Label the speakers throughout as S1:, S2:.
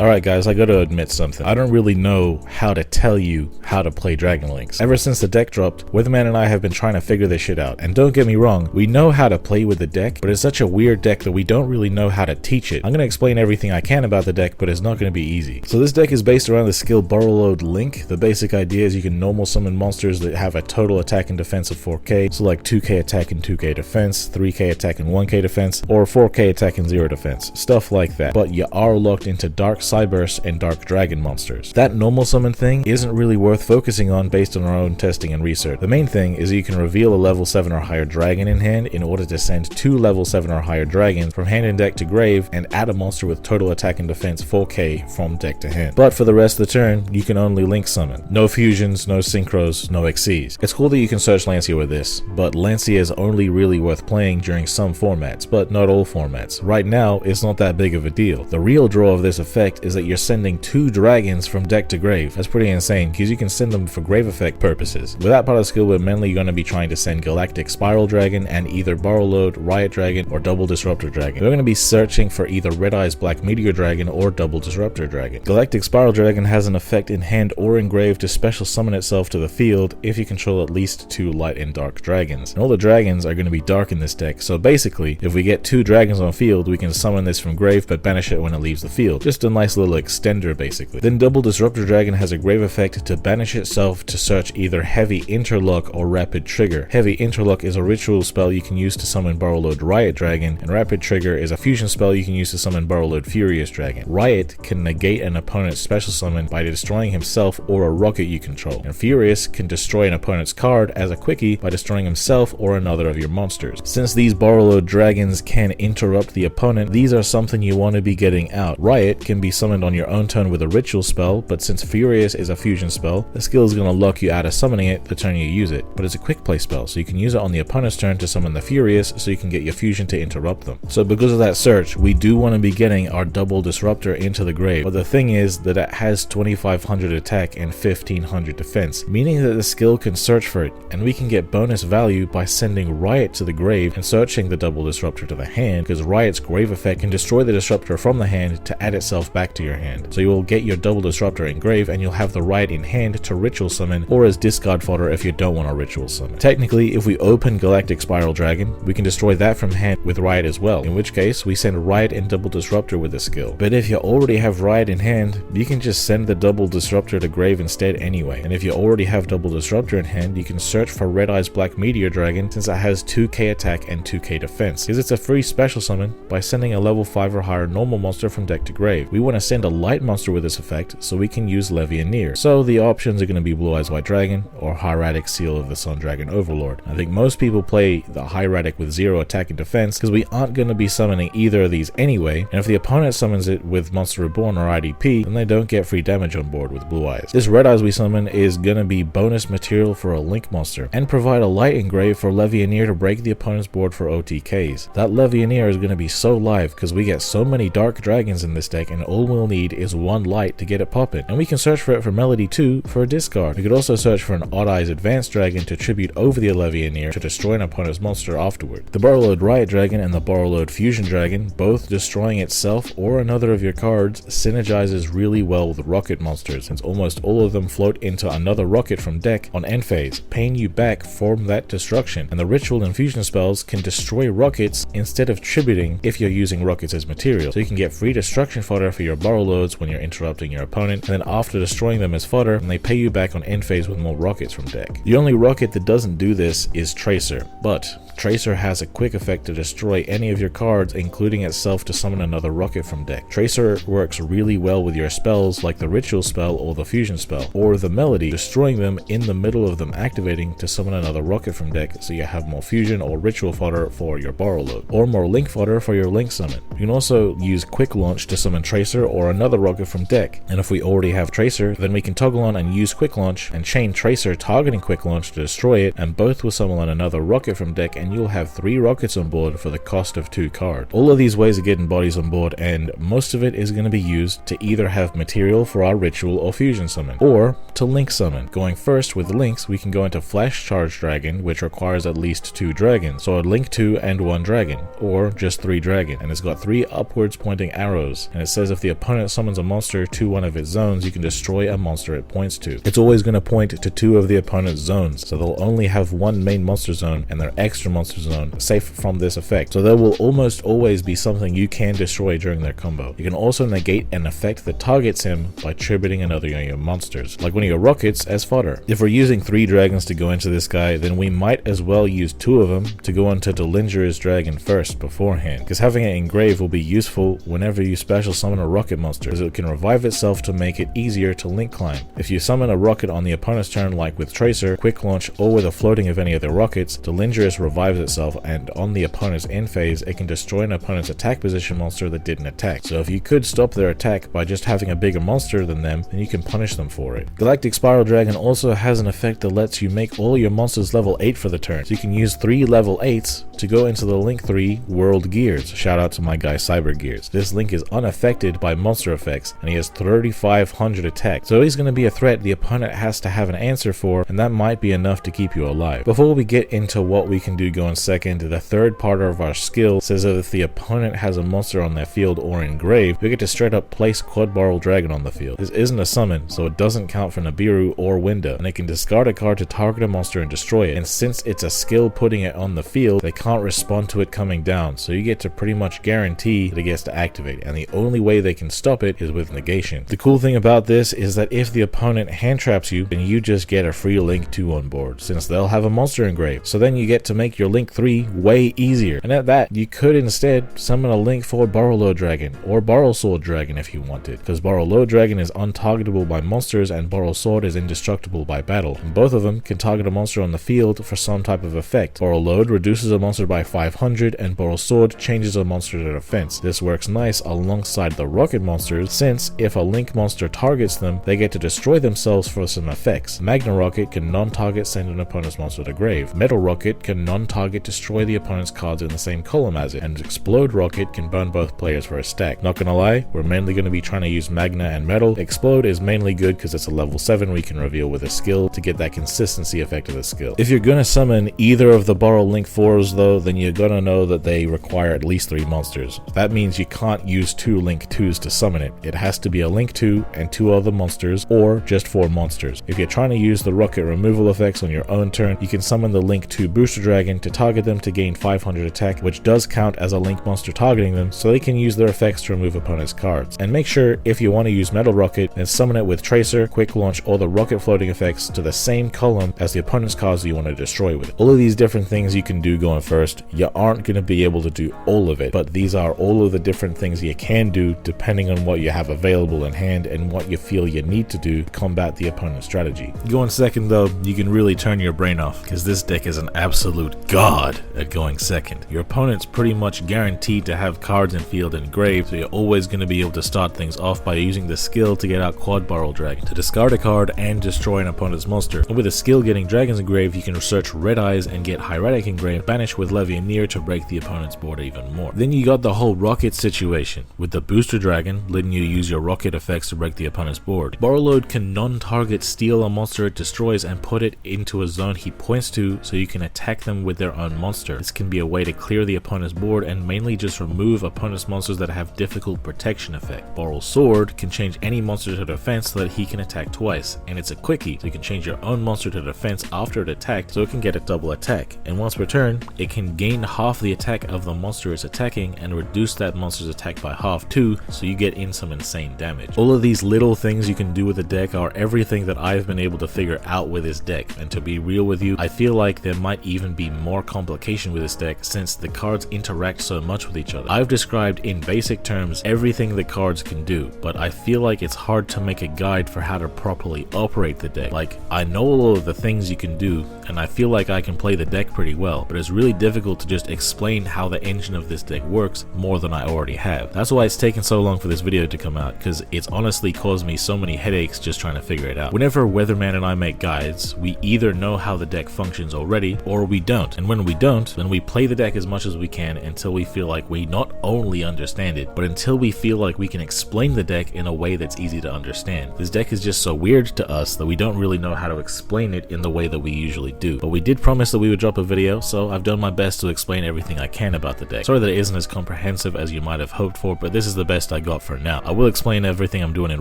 S1: Alright guys, I gotta admit something. I don't really know how to tell you how to play Dragon Links. Ever since the deck dropped, Weatherman and I have been trying to figure this shit out. And don't get me wrong, we know how to play with the deck, but it's such a weird deck that we don't really know how to teach it. I'm gonna explain everything I can about the deck, but it's not gonna be easy. So this deck is based around the skill Borrel Link. The basic idea is you can normal summon monsters that have a total attack and defense of 4k, so like 2k attack and 2k defense, 3k attack and 1k defense, or 4k attack and 0 defense, stuff like that. But you are locked into Dark Cyberse and Dark Dragon monsters. That normal summon thing isn't really worth focusing on based on our own testing and research. The main thing is you can reveal a level 7 or higher dragon in hand in order to send 2 level 7 or higher dragons from hand and deck to grave and add a monster with total attack and defense 4k from deck to hand. But for the rest of the turn, you can only link summon. No fusions, no synchros, no XCs. It's cool that you can search Lancia with this, but Lancia is only really worth playing during some formats, but not all formats. Right now, it's not that big of a deal. The real draw of this effect is that you're sending 2 dragons from deck to grave. That's pretty insane because you can send them for grave effect purposes. With that part of the skill, we're mainly going to be trying to send Galactic Spiral Dragon and either Borrel Riot Dragon or Double Disruptor Dragon. We're going to be searching for either Red Eyes Black Meteor Dragon or Double Disruptor Dragon. Galactic Spiral Dragon has an effect in hand or in grave to special summon itself to the field if you control at least 2 light and dark dragons. And all the dragons are going to be dark in this deck, so basically if we get 2 dragons on field, we can summon this from grave but banish it when it leaves the field. Just a nice little extender basically. Then Double Disruptor Dragon has a grave effect to banish itself to search either Heavy Interlock or Rapid Trigger. Heavy Interlock is a ritual spell you can use to summon Borrel Riot Dragon, and Rapid Trigger is a fusion spell you can use to summon Borrel Furious Dragon. Riot can negate an opponent's special summon by destroying himself or a rocket you control, and Furious can destroy an opponent's card as a quickie by destroying himself or another of your monsters. Since these Borrel Dragons can interrupt the opponent, these are something you want to be getting out. Riot can be summoned on your own turn with a ritual spell, but since Furious is a fusion spell, the skill is going to lock you out of summoning it the turn you use it. But it's a quick play spell, so you can use it on the opponent's turn to summon the Furious so you can get your fusion to interrupt them. So because of that search, we do want to be getting our Double Disruptor into the grave, but the thing is that it has 2500 attack and 1500 defense, meaning that the skill can search for it, and we can get bonus value by sending Riot to the grave and searching the Double Disruptor to the hand, because Riot's grave effect can destroy the Disruptor from the hand to add itself back to your hand. So you will get your Double Disruptor in grave and you'll have the Riot in hand to ritual summon or as discard fodder if you don't want to ritual summon. Technically, if we open Galactic Spiral Dragon, we can destroy that from hand with Riot as well, in which case we send Riot and Double Disruptor with the skill. But if you already have Riot in hand, you can just send the Double Disruptor to grave instead anyway. And if you already have Double Disruptor in hand, you can search for Red Eyes Black Meteor Dragon since it has 2k attack and 2k defense, because it's a free special summon by sending a level 5 or higher normal monster from deck to grave. We want to send a light monster with this effect, so we can use Levianeer. So the options are going to be Blue Eyes White Dragon or Hieratic Seal of the Sun Dragon Overlord. I think most people play the Hieratic with 0 attack and defense because we aren't going to be summoning either of these anyway, and if the opponent summons it with Monster Reborn or IDP, then they don't get free damage on board with Blue Eyes. This Red Eyes we summon is going to be bonus material for a Link monster and provide a light engrave for Levianeer to break the opponent's board for OTKs. That Levianeer is going to be so live because we get so many dark dragons in this deck, and all we'll need is 1 light to get it popping, and we can search for it for Melody 2 for a discard. We could also search for an Odd Eyes Advanced Dragon to tribute over the Levianeer to destroy an opponent's monster afterward. The Borrel Riot Dragon and the Borrel Fusion Dragon, both destroying itself or another of your cards, synergizes really well with rocket monsters since almost all of them float into another rocket from deck on end phase, paying you back from that destruction, and the ritual and fusion spells can destroy rockets instead of tributing if you're using rockets as material, so you can get free destruction fodder for your Borrel when you're interrupting your opponent, and then after destroying them as fodder, and they pay you back on end phase with more rockets from deck. The only rocket that doesn't do this is Tracer, but Tracer has a quick effect to destroy any of your cards, including itself to summon another rocket from deck. Tracer works really well with your spells like the ritual spell or the fusion spell, or the melody, destroying them in the middle of them activating to summon another rocket from deck, so you have more fusion or ritual fodder for your Borrel or more link fodder for your link summon. You can also use quick launch to summon Tracer or another rocket from deck, and if we already have Tracer, then we can toggle on and use quick launch and chain Tracer targeting quick launch to destroy it, and both will summon another rocket from deck, and you'll have 3 rockets on board for the cost of 2 cards. All of these ways of getting bodies on board, and most of it is going to be used to either have material for our ritual or fusion summon, or to link summon. Going first with links, we can go into Flash Charge Dragon, which requires at least 2 dragons, so I'd link 2 and 1 dragon, or just 3 dragon, and it's got 3 upwards pointing arrows, and it says if the the opponent summons a monster to one of its zones, you can destroy a monster it points to. It's always going to point to 2 of the opponent's zones, so they'll only have 1 main monster zone and their extra monster zone safe from this effect. So there will almost always be something you can destroy during their combo. You can also negate an effect that targets him by tributing another of your monsters, like one of your Rokkets as fodder. If we're using 3 dragons to go into this guy, then we might as well use 2 of them to go into Delingerous Dragon first beforehand, because having it engrave will be useful whenever you special summon a rocket monster, as it can revive itself to make it easier to link climb. If you summon a rocket on the opponent's turn, like with Tracer, Quick Launch, or with a floating of any of their rockets, Delingerous revives itself, and on the opponent's end phase, it can destroy an opponent's attack position monster that didn't attack. So if you could stop their attack by just having a bigger monster than them, then you can punish them for it. Galactic Spiral Dragon also has an effect that lets you make all your monsters level 8 for the turn, so you can use 3 level 8s to go into the Link 3 World Gears. Shout out to my guy Cyber Gears. This Link is unaffected by monster effects, and he has 3500 attack, so he's going to be a threat the opponent has to have an answer for, and that might be enough to keep you alive. Before we get into what we can do going second, the third part of our skill says that if the opponent has a monster on their field or engraved, we get to straight up place Quad Borrel Dragon on the field. This isn't a summon, so it doesn't count for Nibiru or Winda, and it can discard a card to target a monster and destroy it, and since it's a skill putting it on the field, they can't respond to it coming down, so you get to pretty much guarantee that it gets to activate, and the only way they can stop it is with negation. The cool thing about this is that if the opponent hand traps you, then you just get a free Link 2 on board, since they'll have a monster engraved, so then you get to make your Link 3 way easier. And at that, you could instead summon a Link 4 Borrel Dragon, or Borrel Sword Dragon if you wanted, because Borrel Dragon is untargetable by monsters and Borrel Sword is indestructible by battle, and both of them can target a monster on the field for some type of effect. Borrel Load reduces a monster by 500, and Borrel Sword changes a monster to defense. This works nice alongside the rocket monsters, since if a Link monster targets them, they get to destroy themselves for some effects. Magna Rocket can non-target send an opponent's monster to grave. Metal Rocket can non-target destroy the opponent's cards in the same column as it, and Explode Rocket can burn both players for a stack. Not gonna lie, we're mainly gonna be trying to use Magna and Metal. Explode is mainly good because it's a level 7 we can reveal with a skill to get that consistency effect of the skill. If you're gonna summon either of the Borrel Link 4s though, then you're gonna know that they require at least 3 monsters. That means you can't use 2 Link 2s to summon it. It has to be a Link 2 and 2 other monsters, or just 4 monsters. If you're trying to use the rocket removal effects on your own turn, you can summon the Link 2 Booster Dragon to target them to gain 500 attack, which does count as a Link monster targeting them, so they can use their effects to remove opponent's cards. And make sure, if you want to use Metal Rocket, then summon it with Tracer, Quick Launch, or the rocket floating effects to the same column as the opponent's cards that you want to destroy with it. All of these different things you can do going first. You aren't going to be able to do all of it, but these are all of the different things you can do depending on what you have available in hand and what you feel you need to do to combat the opponent's strategy. Going second though, you can really turn your brain off, because this deck is an absolute god at going second. Your opponent's pretty much guaranteed to have cards in field engraved, so you're always going to be able to start things off by using the skill to get out Quad Borrel Dragon, to discard a card and destroy an opponent's monster. And with a skill getting dragons engraved, you can research Red Eyes and get Hieratic engraved, banish with Levianeer to break the opponent's board even more. Then you got the whole rocket situation, with the Booster Dragon letting you use your rocket effects to break the opponent's board. Borrel Load can non-target steal a monster it destroys and put it into a zone he points to, so you can attack them with their own monster. This can be a way to clear the opponent's board and mainly just remove opponent's monsters that have difficult protection effect. Borrel Sword can change any monster to defense so that he can attack twice, and it's a quickie, so you can change your own monster to defense after it attacked, so it can get a double attack. And once per turn, it can gain half the attack of the monster it's attacking and reduce that monster's attack by half too, so you get in some insane damage. All of these little things you can do with the deck are everything that I've been able to figure out with this deck, and to be real with you, I feel like there might even be more complication with this deck since the cards interact so much with each other. I've described in basic terms everything the cards can do, but I feel like it's hard to make a guide for how to properly operate the deck. Like, I know all of the things you can do, and I feel like I can play the deck pretty well, but it's really difficult to just explain how the engine of this deck works more than I already have. That's why it's taken so long for this video to come out, because it's honestly caused me so many headaches just trying to figure it out. Whenever Weatherman and I make guides, we either know how the deck functions already, or we don't. And when we don't, then we play the deck as much as we can until we feel like we not only understand it, but until we feel like we can explain the deck in a way that's easy to understand. This deck is just so weird to us that we don't really know how to explain it in the way that we usually do. But we did promise that we would drop a video, so I've done my best to explain everything I can about the deck. Sorry that it isn't as comprehensive as you might have hoped for, but this is the best I I got for now. I will explain everything I'm doing in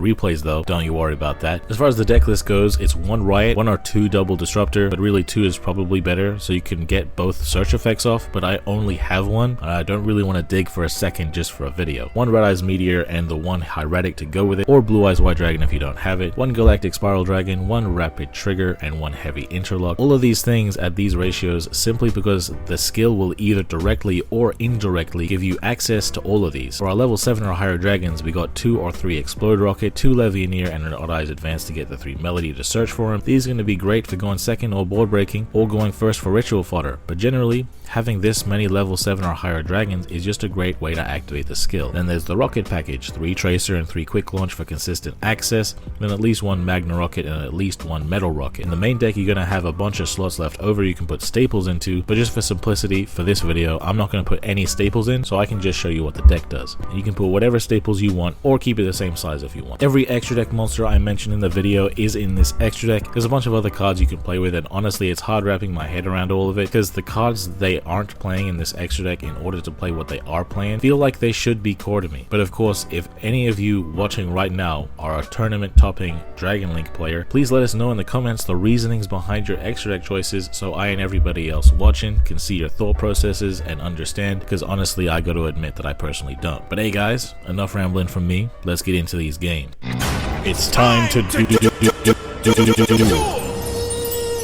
S1: replays though, don't you worry about that. As far as the deck list goes, it's 1 Riot, 1 or 2 Double Disruptor, but really 2 is probably better, so you can get both search effects off, but I only have 1, and I don't really want to dig for a second just for a video. 1 Red Eyes Meteor and the 1 Hieratic to go with it, or Blue Eyes White Dragon if you don't have it, 1 Galactic Spiral Dragon, 1 Rapid Trigger, and 1 Heavy Interlock. All of these things at these ratios simply because the skill will either directly or indirectly give you access to all of these. For our level 7 or higher dragons, we got 2 or 3 Explode Rocket, 2 Levianeer, and an Odd Eyes Advance to get the 3 Melody to search for him. These are going to be great for going second or board breaking, or going first for ritual fodder, but generally, having this many level 7 or higher dragons is just a great way to activate the skill. Then there's the Rocket package, 3 Tracer and 3 Quick Launch for consistent access, then at least 1 Magna Rocket and at least 1 Metal Rocket. In the main deck, you're going to have a bunch of slots left over you can put staples into, but just for simplicity, for this video, I'm not going to put any staples in, so I can just show you what the deck does. And you can put whatever staples you want, or keep it the same size if you want. Every extra deck monster I mentioned in the video is in this extra deck. There's a bunch of other cards you can play with, and honestly, it's hard wrapping my head around all of it, because the cards they aren't playing in this extra deck in order to play what they are playing feel like they should be core to me. But of course, if any of you watching right now are a tournament topping Dragon Link player, please let us know in the comments the reasonings behind your extra deck choices, so I and everybody else watching can see your thought processes and understand, because honestly I gotta admit that I personally don't. But hey guys, enough rambling from me, let's get into these games. It's time to do.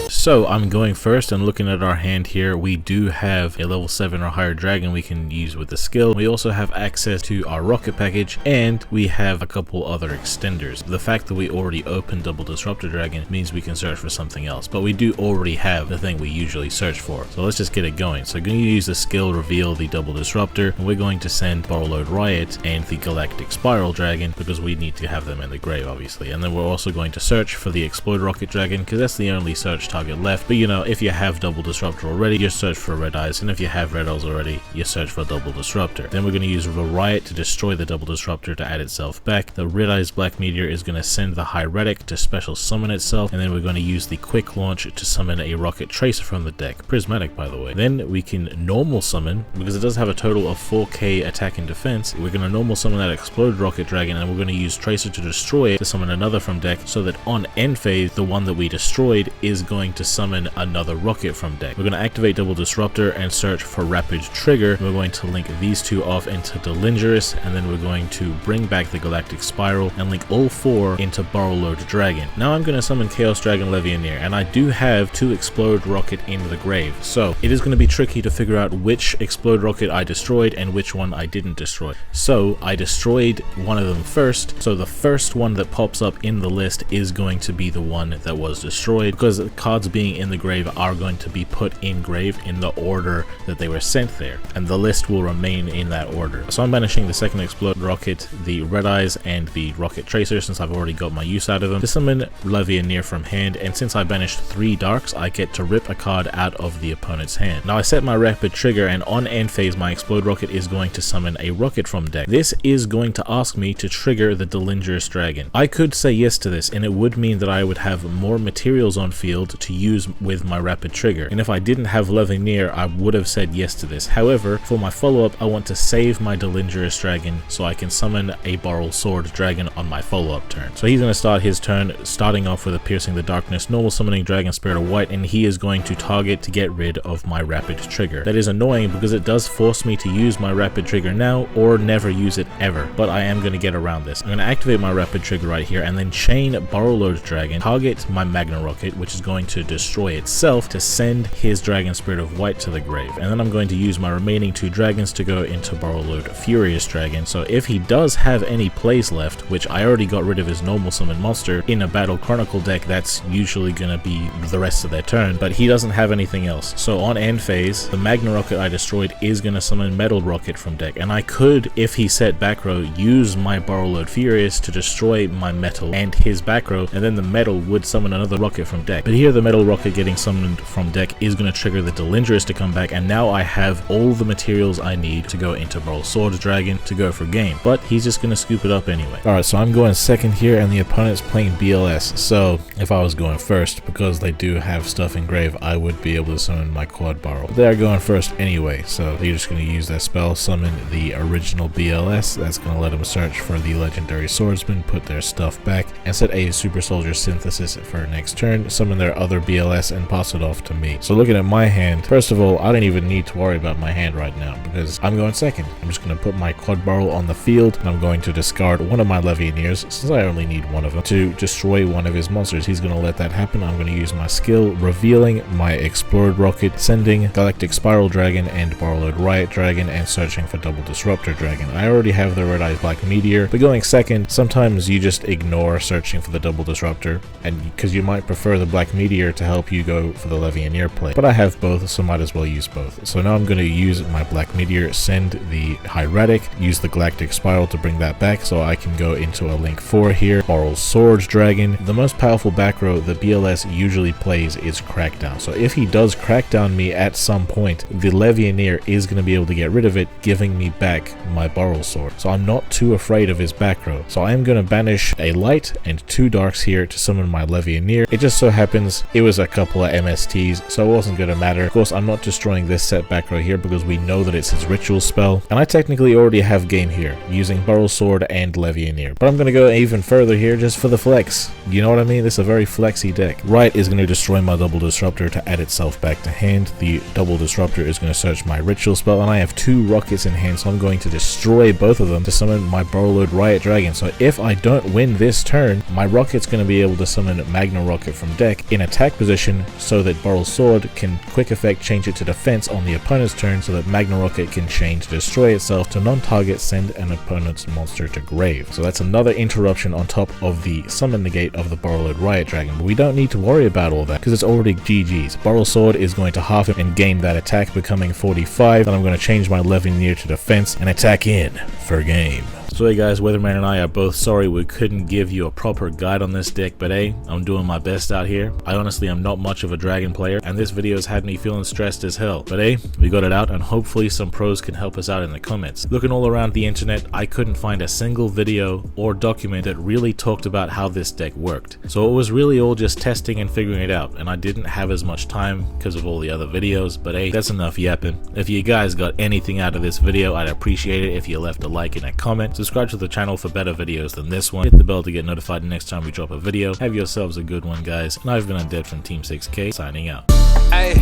S1: So I'm going first, and looking at our hand here, we do have a level 7 or higher dragon we can use with the skill. We also have access to our rocket package, and we have a couple other extenders. The fact that we already opened Double Disruptor Dragon means we can search for something else, but we do already have the thing we usually search for. So let's just get it going. So I'm going to use the skill reveal the Double Disruptor, and we're going to send Borrel Riot and the Galactic Spiral Dragon because we need to have them in the grave obviously. And then we're also going to search for the Explode Rocket Dragon because that's the only search target left. But you know, if you have Double Disruptor already, you search for Red Eyes, and if you have Red Eyes already, you search for Double Disruptor. Then we're going to use the Riot to destroy the Double Disruptor to add itself back. The Red Eyes Black Meteor is going to send the Hieratic to special summon itself, and then we're going to use the Quick Launch to summon a Rocket Tracer from the deck, Prismatic by the way. Then we can normal summon, because it does have a total of 4k attack and defense. We're going to normal summon that Explode Rocket Dragon, and we're going to use Tracer to destroy it to summon another from deck, so that on end phase, the one that we destroyed is going to summon another rocket from deck. We're going to activate Double Disruptor and search for Rapid Trigger. We're going to link these two off into Delingerous, and then we're going to bring back the Galactic Spiral and link all 4 into Borrel Dragon. Now I'm going to summon Chaos Dragon Levianeer, and I do have 2 Explode Rocket in the grave, so it is going to be tricky to figure out which Explode Rocket I destroyed and which one I didn't destroy. So I destroyed one of them first, so the first one that pops up in the list is going to be the one that was destroyed, because the cards being in the grave are going to be put in grave in the order that they were sent there, and the list will remain in that order. So I'm banishing the second Explode Rocket, the Red Eyes, and the Rocket Tracer, since I've already got my use out of them, to summon Levianeer from hand, and since I banished 3 Darks, I get to rip a card out of the opponent's hand. Now I set my Rapid Trigger, and on end phase my Explode Rocket is going to summon a Rocket from deck. This is going to ask me to trigger the Delingerous Dragon. I could say yes to this, and it would mean that I would have more materials on field to use with my Rapid Trigger, and if I didn't have Levianeer, I would have said yes to this. However, for my follow-up, I want to save my Delingerous Dragon so I can summon a Borrel Sword Dragon on my follow-up turn. So he's going to start his turn, starting off with a Piercing the Darkness, normal summoning Dragon Spirit of White, and he is going to target to get rid of my Rapid Trigger. That is annoying because it does force me to use my Rapid Trigger now or never use it ever, but I am going to get around this. I'm going to activate my Rapid Trigger right here and then chain Borrel Dragon, target my Magna Rocket, which is going to destroy itself to send his Dragon Spirit of White to the grave. And then I'm going to use my remaining 2 dragons to go into Borrel Furious Dragon. So if he does have any plays left, which I already got rid of his normal summon monster in a Battle Chronicle deck, that's usually going to be the rest of their turn, but he doesn't have anything else. So on end phase, the Magna Rocket I destroyed is going to summon Metal Rocket from deck, and I could, if he set back row, use my Borrel Furious to destroy my Metal and his back row, and then the Metal would summon another Rocket from deck. But here the Metal Idle Rocket getting summoned from deck is going to trigger the Delindrus to come back, and now I have all the materials I need to go into Borrel Swords Dragon to go for game, but he's just going to scoop it up anyway. Alright, so I'm going second here and the opponent's playing BLS, so if I was going first, because they do have stuff in grave, I would be able to summon my quad Borrel. They're going first anyway, so they're just going to use that spell, summon the original BLS. That's going to let them search for the legendary swordsman, put their stuff back, and set a super soldier synthesis for next turn, summon their other BLS, and pass it off to me. So looking at my hand, first of all, I don't even need to worry about my hand right now because I'm going second. I'm just going to put my quad Borrel on the field, and I'm going to discard one of my Levianeers, since I only need one of them, to destroy one of his monsters. He's going to let that happen. I'm going to use my skill, revealing my Explored Rocket, sending Galactic Spiral Dragon and Borreled Riot Dragon, and searching for Double Disruptor Dragon. I already have the Red Eyes Black Meteor, but going second, sometimes you just ignore searching for the Double Disruptor, and because you might prefer the Black Meteor to help you go for the Levianeer play. But I have both, so might as well use both. So now I'm going to use my Black Meteor, send the Hieratic, use the Galactic Spiral to bring that back so I can go into a Link 4 here. Borrel Swords Dragon. The most powerful back row the BLS usually plays is Crackdown. So if he does Crackdown me at some point, the Levianeer is going to be able to get rid of it, giving me back my Borrel Sword. So I'm not too afraid of his back row. So I am going to banish a light and 2 darks here to summon my Levianeer. It just so happens it was a couple of MSTs, so it wasn't going to matter. Of course, I'm not destroying this set back row here because we know that it's his ritual spell, and I technically already have game here using Borrel Sword and Levianeer. But I'm going to go even further here just for the flex. You know what I mean? This is a very flexy deck. Right is going to destroy my Double Disruptor to add itself back to hand. The Double Disruptor is going to search my ritual spell, and I have 2 Rockets in hand, so I'm going to destroy both of them to summon my Borreled Riot Dragon. So if I don't win this turn, my Rocket's going to be able to summon Magna Rocket from deck in attack position so that Borrel Sword can quick effect change it to defense on the opponent's turn, so that Magna Rocket can change to destroy itself to non-target, send an opponent's monster to grave. So that's another interruption on top of the summon negate of the Borreled Riot Dragon. But we don't need to worry about all that because it's already GG's. Borrel Sword is going to half it and gain that attack, becoming 45. Then I'm going to change my Levianeer to defense and attack in for game. So hey guys, Weatherman and I are both sorry we couldn't give you a proper guide on this deck, but hey, I'm doing my best out here. I honestly am not much of a dragon player, and this video has had me feeling stressed as hell. But hey, we got it out, and hopefully some pros can help us out in the comments. Looking all around the internet, I couldn't find a single video or document that really talked about how this deck worked. So it was really all just testing and figuring it out, and I didn't have as much time because of all the other videos, but hey, that's enough yapping. If you guys got anything out of this video, I'd appreciate it if you left a like and a comment. Subscribe to the channel for better videos than this one. Hit the bell to get notified next time we drop a video. Have yourselves a good one, guys. And I've been Undead from Team 6K, signing out.
S2: Hey,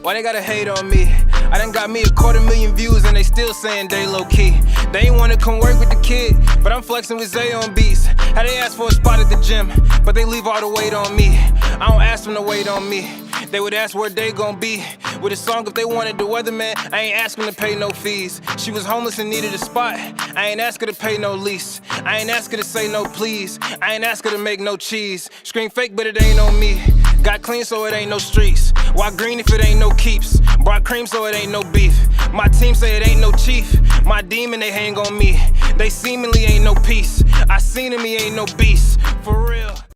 S2: why they gotta hate on me? I done got me 250,000 views and they still saying they low key. They ain't wanna come work with the kid, but I'm flexing with Zay on beats. How they ask for a spot at the gym, but they leave all the weight on me. I don't ask them to wait on me. They would ask where they gon' be with a song if they wanted the Weatherman. I ain't ask them to pay no fees. She was homeless and needed a spot. I ain't ask her to pay no lease. I ain't ask her to say no please. I ain't ask her to make no cheese. Scream fake but it ain't on me. Got clean so it ain't no streets. Why green if it ain't no keeps? Brought cream so it ain't no beef. My team say it ain't no chief. My demon they hang on me. They seemingly ain't no peace. I seen him he ain't no beast. For real.